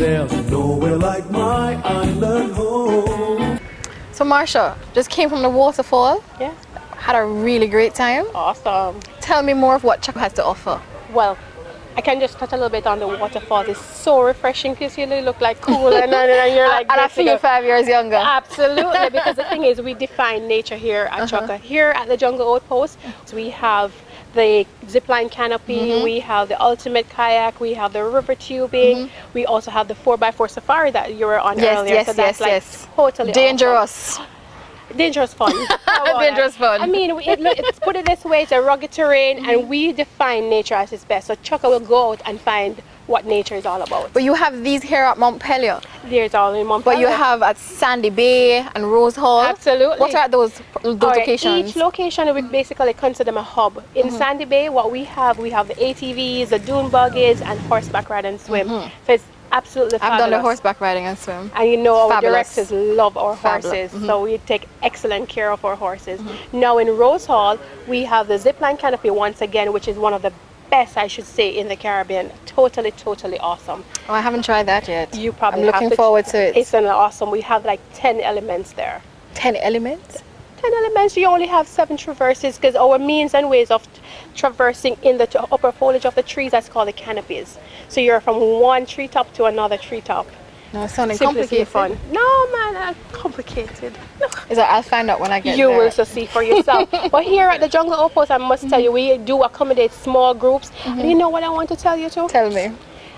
There's nowhere like my island home. So Marsha, just came from the waterfall. Yeah. Had a really great time. Awesome. Tell me more of what Chukka has to offer. Well, I can just touch a little bit on the waterfall. It's so refreshing because you look like cool and you're like... And I feel 5 years younger. Absolutely, because the thing is we define nature here at Chukka. Here at the Jungle Outpost, we have the zipline canopy, we have the ultimate kayak, we have the river tubing, we also have the 4x4 safari that you were on earlier. Yes, so that's yes. Totally dangerous. Awesome. Dangerous fun. Dangerous fun. I mean, it's put it this way, it's a rugged terrain and we define nature at its best. So Chukka will go out and find what nature is all about. But you have these here at Montpelier. There's all in Montpelier. But you have at Sandy Bay and Rose Hall. Absolutely. What are those locations? Each location we basically consider them a hub. In Sandy Bay, what we have the ATVs, the dune buggies, and horseback ride and swim. So it's absolutely fabulous. I've done the horseback riding and swim. And you know our Fabulous. directors love our horses, so we take excellent care of our horses. Now in Rose Hall, we have the zipline canopy once again, which is one of the best, I should say, in the Caribbean. Totally, totally awesome. Oh, I haven't tried that yet. You probably I'm looking forward to it. It's an awesome. We have like 10 elements there. 10 elements? 10 elements. You only have 7 traverses because our means and ways of traversing in the upper foliage of the trees, that's called the canopies. So you're from one treetop to another treetop. No, it's sounding Simply complicated. Fun. No, man, complicated. Is that I'll find out when I get You there. will so see for yourself. But here at the Jungle Outpost, I must tell you, we do accommodate small groups. And you know what I want to tell you too? Tell me.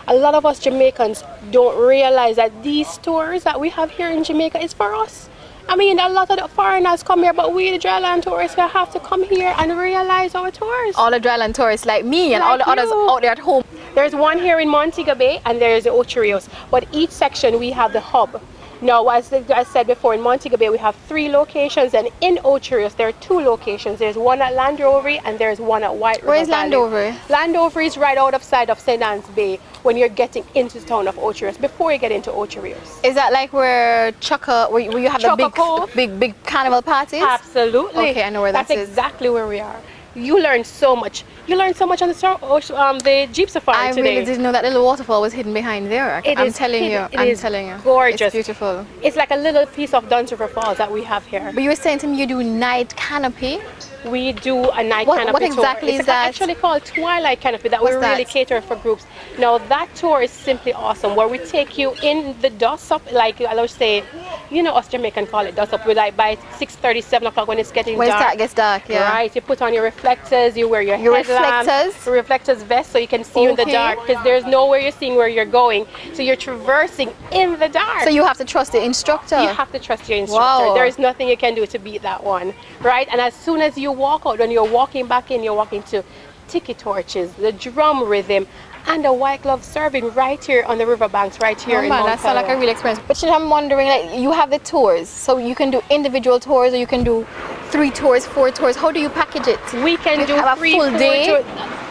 A lot of us Jamaicans don't realize that these tours that we have here in Jamaica is for us. I mean, a lot of the foreigners come here, but we, the dryland tourists, we have to come here and realize our tours. All the dryland tourists like me and Like all the others you. out there at home. There's one here in Montego Bay and there's the Ocho Rios. But each section we have the hub. Now, as I said before, in Montego Bay we have 3 locations, and in Ocho Rios there are 2 locations. There's one at Landover and there's one at White River Where is Valley. Landover? Landover is right outside of St. Anne's Bay when you're getting into the town of Ocho Rios, before you get into Ocho Rios. Is that like where Chukka, where you have Chukka the big carnival parties? Absolutely. Okay, I know where that is. That's exactly where we are. You learned so much. You learned so much on the Jeep Safari I today. really didn't know that little waterfall was hidden behind there. I'm telling you. Gorgeous. It's beautiful. It's like a little piece of Duns River Falls that we have here. But you were saying to me you do night canopy. We do a night canopy What exactly tour. is that? It's actually called Twilight Canopy that What's we really that? cater for groups. Now that tour is simply awesome, where we take you in the dusk up, like I would say, you know, us Jamaican call it dusk up. We like by 6:30, 7 o'clock when it's getting When dark. it gets dark, yeah. Right. You put on your reflectors. You wear your headlamp, reflectors? reflectors vest, so you can see you in the dark, because there's nowhere you're seeing where you're going. So you're traversing in the dark. So you have to trust the instructor. You have to trust your instructor. Wow. There is nothing you can do to beat that one, right? And as soon as you walk out, when you're walking back in, you're walking to tiki torches, the drum rhythm, and the white glove serving right here on the riverbanks, right here in man, that sounds like a real experience. But you know, I'm wondering, like, you have the tours, so you can do individual tours, or you can do 3 tours, 4 tours. How do you package it? We can do have a 3 full full day. tours.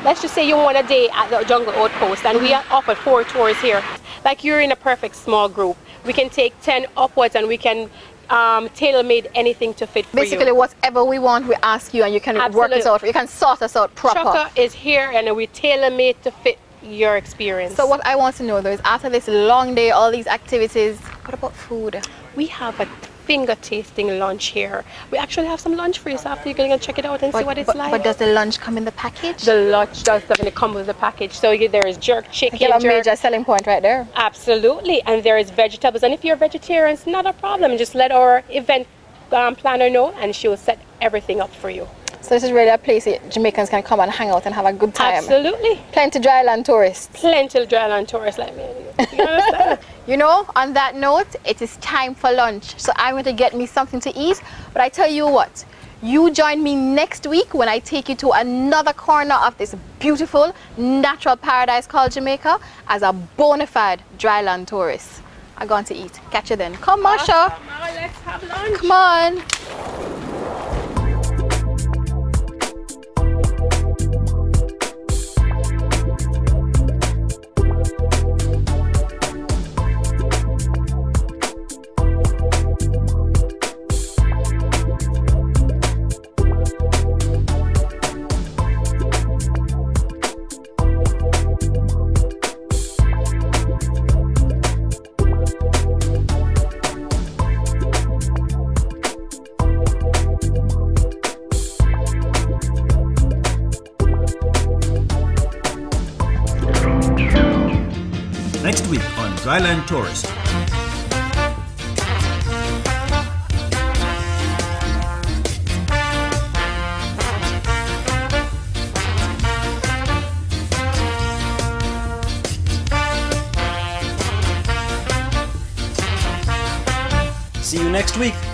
Let's just say you want a day at the Jungle Outpost, and we offer 4 tours here. Like you're in a perfect small group. We can take 10 upwards, and we can tailor-made anything to fit for Basically, you. whatever we want, we ask you, and you can work it out. You can sort us out proper. Chukka is here, and we tailor-made to fit your experience. So what I want to know though is, after this long day, all these activities, what about food? We have a finger tasting lunch here. We actually have some lunch for you, so after you're going to check it out and see what it's like. But does the lunch come in the package? The lunch does definitely come with the package. So there is jerk chicken. You have a major selling point right there. Absolutely. And there is vegetables. And if you're vegetarian, it's not a problem. Just let our event planner know, and she will set everything up for you. So this is really a place that Jamaicans can come and hang out and have a good time. Absolutely. Plenty dryland tourists. Plenty of dryland tourists like me. You understand? You know, on that note, it is time for lunch. So I'm going to get me something to eat. But I tell you what, you join me next week when I take you to another corner of this beautiful natural paradise called Jamaica as a bona fide dryland tourist. I'm going to eat. Catch you then. Come, Marsha. Now let's have lunch. Come on. next week on Dryland Tourist. See you next week.